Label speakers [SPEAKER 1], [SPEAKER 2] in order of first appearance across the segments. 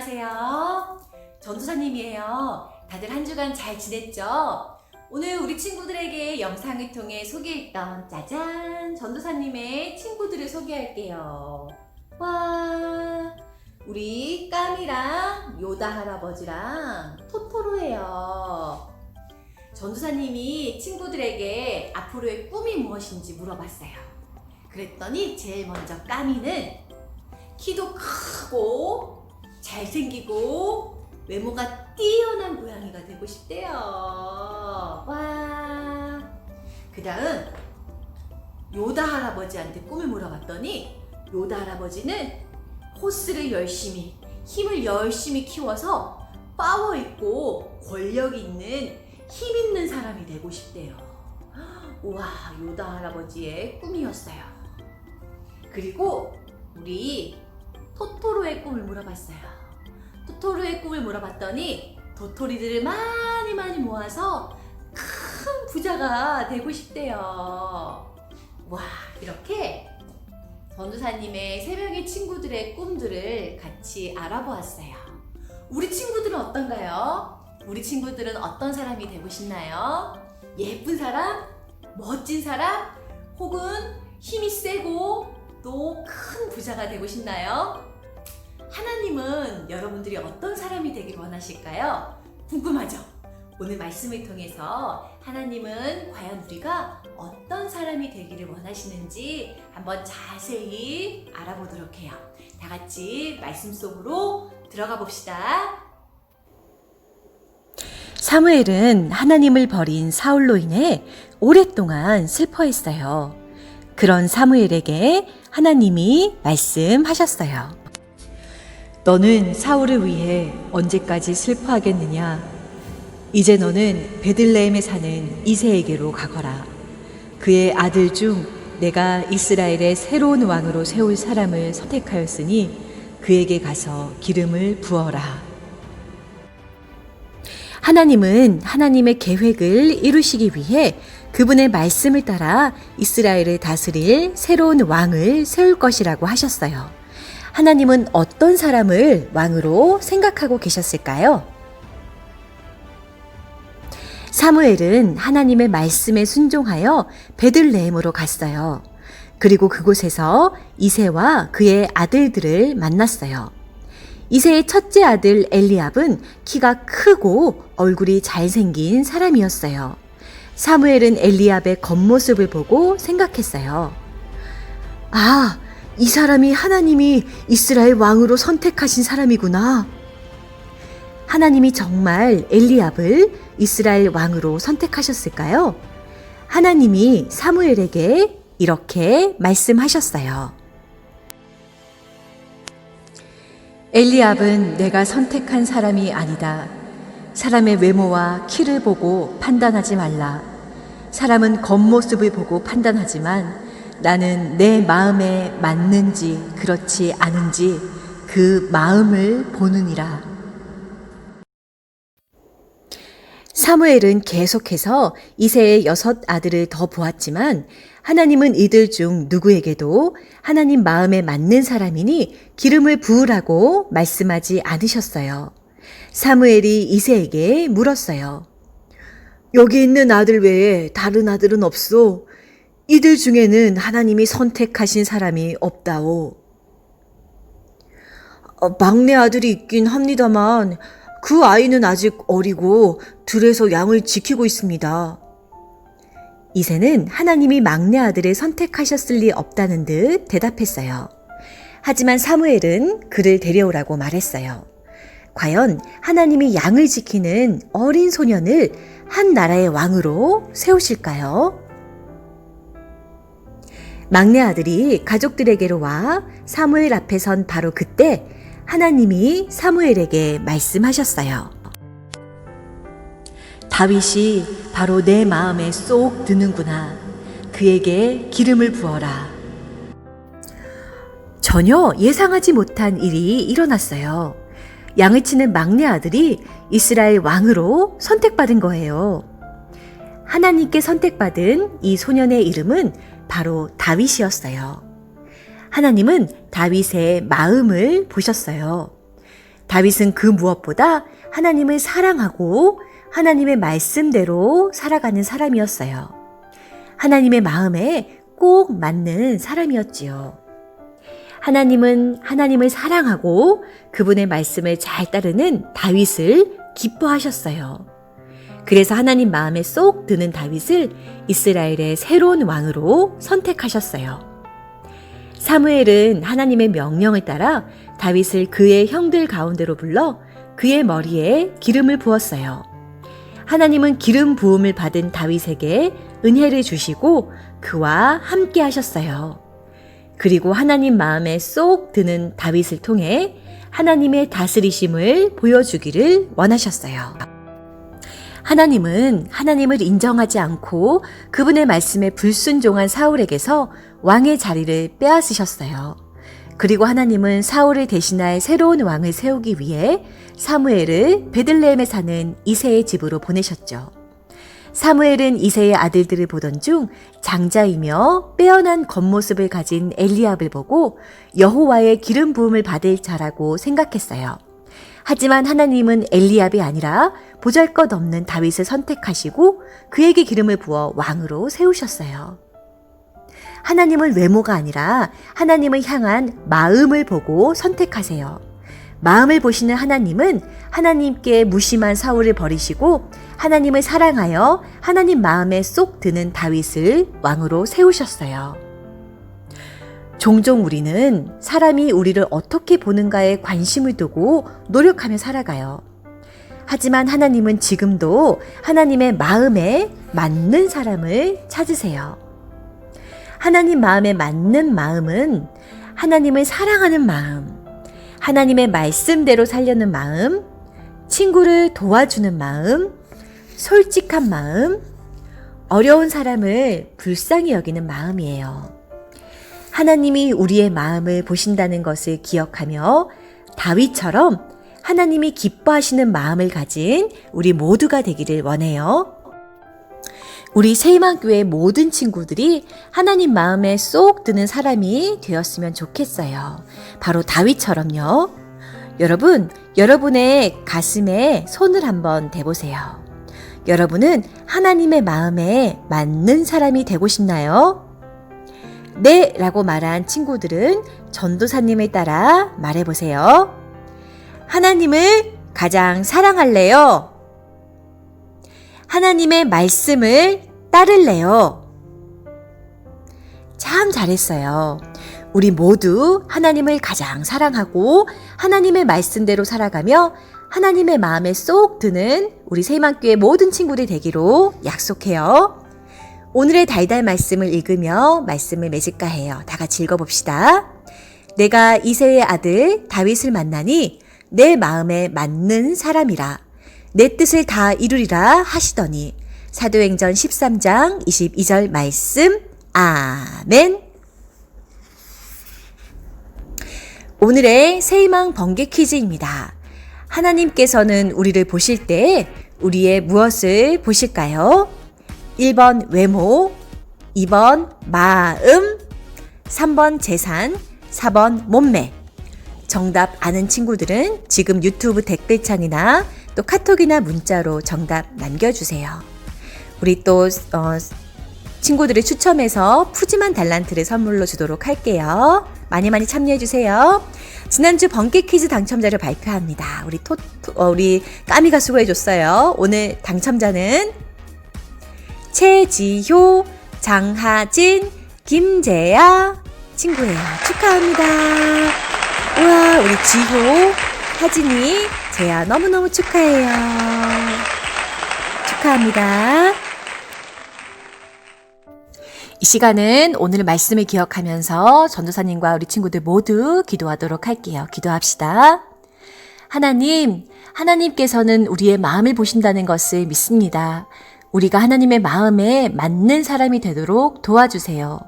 [SPEAKER 1] 안녕하세요. 전도사님이에요. 다들 한 주간 잘 지냈죠? 오늘 우리 친구들에게 영상을 통해 소개했던 짜잔! 전도사님의 친구들을 소개할게요. 와! 우리 까미랑 요다 할아버지랑 토토로예요. 전도사님이 친구들에게 앞으로의 꿈이 무엇인지 물어봤어요. 그랬더니 제일 먼저 까미는 키도 크고 잘생기고 외모가 뛰어난 고양이가 되고 싶대요. 와. 그 다음 요다 할아버지한테 꿈을 물어봤더니 요다 할아버지는 호스를 열심히 힘을 열심히 키워서 파워 있고 권력 있는 힘 있는 사람이 되고 싶대요. 우와, 요다 할아버지의 꿈이었어요. 그리고 우리 토토로의 꿈을 물어봤어요. 토토로의 꿈을 물어봤더니 도토리들을 많이 모아서 큰 부자가 되고 싶대요. 와, 이렇게 전도사님의 3명의 친구들의 꿈들을 같이 알아보았어요. 우리 친구들은 어떤가요? 우리 친구들은 어떤 사람이 되고 싶나요? 예쁜 사람? 멋진 사람? 혹은 힘이 세고 또 큰 부자가 되고 싶나요? 하나님은 여러분들이 어떤 사람이 되길 원하실까요? 궁금하죠? 오늘 말씀을 통해서 하나님은 과연 우리가 어떤 사람이 되기를 원하시는지 한번 자세히 알아보도록 해요. 다 같이 말씀 속으로 들어가 봅시다.
[SPEAKER 2] 사무엘은 하나님을 버린 사울로 인해 오랫동안 슬퍼했어요. 그런 사무엘에게 하나님이 말씀하셨어요. 너는 사울을 위해 언제까지 슬퍼하겠느냐? 이제 너는 베들레헴에 사는 이새에게로 가거라. 그의 아들 중 내가 이스라엘의 새로운 왕으로 세울 사람을 선택하였으니 그에게 가서 기름을 부어라. 하나님은 하나님의 계획을 이루시기 위해 그분의 말씀을 따라 이스라엘을 다스릴 새로운 왕을 세울 것이라고 하셨어요. 하나님은 어떤 사람을 왕으로 생각하고 계셨을까요? 사무엘은 하나님의 말씀에 순종하여 베들레헴으로 갔어요. 그리고 그곳에서 이새와 그의 아들들을 만났어요. 이새의 첫째 아들 엘리압은 키가 크고 얼굴이 잘생긴 사람이었어요. 사무엘은 엘리압의 겉모습을 보고 생각했어요. 아, 이 사람이 하나님이 이스라엘 왕으로 선택하신 사람이구나. 하나님이 정말 엘리압을 이스라엘 왕으로 선택하셨을까요? 하나님이 사무엘에게 이렇게 말씀하셨어요. 엘리압은 내가 선택한 사람이 아니다. 사람의 외모와 키를 보고 판단하지 말라. 사람은 겉모습을 보고 판단하지만 나는 내 마음에 맞는지 그렇지 않은지 그 마음을 보느니라. 사무엘은 계속해서 이새의 6 아들을 더 보았지만 하나님은 이들 중 누구에게도 하나님 마음에 맞는 사람이니 기름을 부으라고 말씀하지 않으셨어요. 사무엘이 이새에게 물었어요. 여기 있는 아들 외에 다른 아들은 없소? 이들 중에는 하나님이 선택하신 사람이 없다오. 막내 아들이 있긴 합니다만 그 아이는 아직 어리고 들에서 양을 지키고 있습니다. 이새는 하나님이 막내 아들을 선택하셨을 리 없다는 듯 대답했어요. 하지만 사무엘은 그를 데려오라고 말했어요. 과연 하나님이 양을 지키는 어린 소년을 한 나라의 왕으로 세우실까요? 막내 아들이 가족들에게로 와 사무엘 앞에 선 바로 그때 하나님이 사무엘에게 말씀하셨어요. 다윗이 바로 내 마음에 쏙 드는구나. 그에게 기름을 부어라. 전혀 예상하지 못한 일이 일어났어요. 양을 치는 막내 아들이 이스라엘 왕으로 선택받은 거예요. 하나님께 선택받은 이 소년의 이름은 바로 다윗이었어요. 하나님은 다윗의 마음을 보셨어요. 다윗은 그 무엇보다 하나님을 사랑하고 하나님의 말씀대로 살아가는 사람이었어요. 하나님의 마음에 꼭 맞는 사람이었지요. 하나님은 하나님을 사랑하고 그분의 말씀을 잘 따르는 다윗을 기뻐하셨어요. 그래서 하나님 마음에 쏙 드는 다윗을 이스라엘의 새로운 왕으로 선택하셨어요. 사무엘은 하나님의 명령을 따라 다윗을 그의 형들 가운데로 불러 그의 머리에 기름을 부었어요. 하나님은 기름 부음을 받은 다윗에게 은혜를 주시고 그와 함께 하셨어요. 그리고 하나님 마음에 쏙 드는 다윗을 통해 하나님의 다스리심을 보여주기를 원하셨어요. 하나님은 하나님을 인정하지 않고 그분의 말씀에 불순종한 사울에게서 왕의 자리를 빼앗으셨어요. 그리고 하나님은 사울을 대신할 새로운 왕을 세우기 위해 사무엘을 베들레헴에 사는 이새의 집으로 보내셨죠. 사무엘은 이새의 아들들을 보던 중 장자이며 빼어난 겉모습을 가진 엘리압을 보고 여호와의 기름 부음을 받을 자라고 생각했어요. 하지만 하나님은 엘리압이 아니라 보잘것없는 다윗을 선택하시고 그에게 기름을 부어 왕으로 세우셨어요. 하나님은 외모가 아니라 하나님을 향한 마음을 보고 선택하세요. 마음을 보시는 하나님은 하나님께 무심한 사울을 버리시고 하나님을 사랑하여 하나님 마음에 쏙 드는 다윗을 왕으로 세우셨어요. 종종 우리는 사람이 우리를 어떻게 보는가에 관심을 두고 노력하며 살아가요. 하지만 하나님은 지금도 하나님의 마음에 맞는 사람을 찾으세요. 하나님 마음에 맞는 마음은 하나님을 사랑하는 마음, 하나님의 말씀대로 살려는 마음, 친구를 도와주는 마음, 솔직한 마음, 어려운 사람을 불쌍히 여기는 마음이에요. 하나님이 우리의 마음을 보신다는 것을 기억하며 다윗처럼 하나님이 기뻐하시는 마음을 가진 우리 모두가 되기를 원해요. 우리 새희망교회 모든 친구들이 하나님 마음에 쏙 드는 사람이 되었으면 좋겠어요. 바로 다윗처럼요. 여러분, 여러분의 가슴에 손을 한번 대보세요. 여러분은 하나님의 마음에 맞는 사람이 되고 싶나요? 네 라고 말한 친구들은 전도사님을 따라 말해보세요. 하나님을 가장 사랑할래요? 하나님의 말씀을 따를래요? 참 잘했어요. 우리 모두 하나님을 가장 사랑하고 하나님의 말씀대로 살아가며 하나님의 마음에 쏙 드는 우리 새희망교회 모든 친구들이 되기로 약속해요. 오늘의 달달 말씀을 읽으며 말씀을 맺을까 해요. 다 같이 읽어봅시다. 내가 이새의 아들 다윗을 만나니 내 마음에 맞는 사람이라. 내 뜻을 다 이루리라 하시더니. 사도행전 13장 22절 말씀. 아멘. 오늘의 새희망 번개 퀴즈입니다. 하나님께서는 우리를 보실 때 우리의 무엇을 보실까요? 1번 외모, 2번 마음, 3번 재산, 4번 몸매. 정답 아는 친구들은 지금 유튜브 댓글창이나 또 카톡이나 문자로 정답 남겨주세요. 우리 또 친구들을 추첨해서 푸짐한 달란트를 선물로 주도록 할게요. 많이 많이 참여해주세요. 지난주 번개 퀴즈 당첨자를 발표합니다. 우리 까미가 수고해줬어요. 오늘 당첨자는 최지효, 장하진, 김재야 친구예요. 축하합니다. 우와, 우리 지효, 하진이, 재야 너무너무 축하해요. 축하합니다. 이 시간은 오늘 말씀을 기억하면서 전도사님과 우리 친구들 모두 기도하도록 할게요. 기도합시다. 하나님께서는 우리의 마음을 보신다는 것을 믿습니다. 우리가 하나님의 마음에 맞는 사람이 되도록 도와주세요.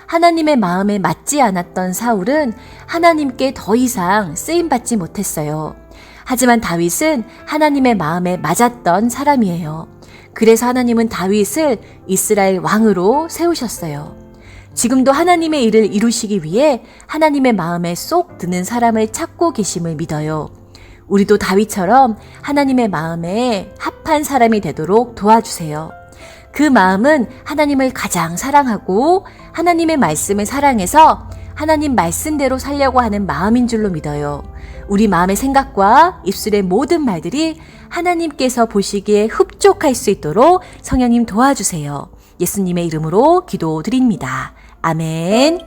[SPEAKER 2] 하나님의 마음에 맞지 않았던 사울은 하나님께 더 이상 쓰임받지 못했어요. 하지만 다윗은 하나님의 마음에 맞았던 사람이에요. 그래서 하나님은 다윗을 이스라엘 왕으로 세우셨어요. 지금도 하나님의 일을 이루시기 위해 하나님의 마음에 쏙 드는 사람을 찾고 계심을 믿어요. 우리도 다윗처럼 하나님의 마음에 합한 사람이 되도록 도와주세요. 그 마음은 하나님을 가장 사랑하고 하나님의 말씀을 사랑해서 하나님 말씀대로 살려고 하는 마음인 줄로 믿어요. 우리 마음의 생각과 입술의 모든 말들이 하나님께서 보시기에 흡족할 수 있도록 성령님 도와주세요. 예수님의 이름으로 기도드립니다. 아멘.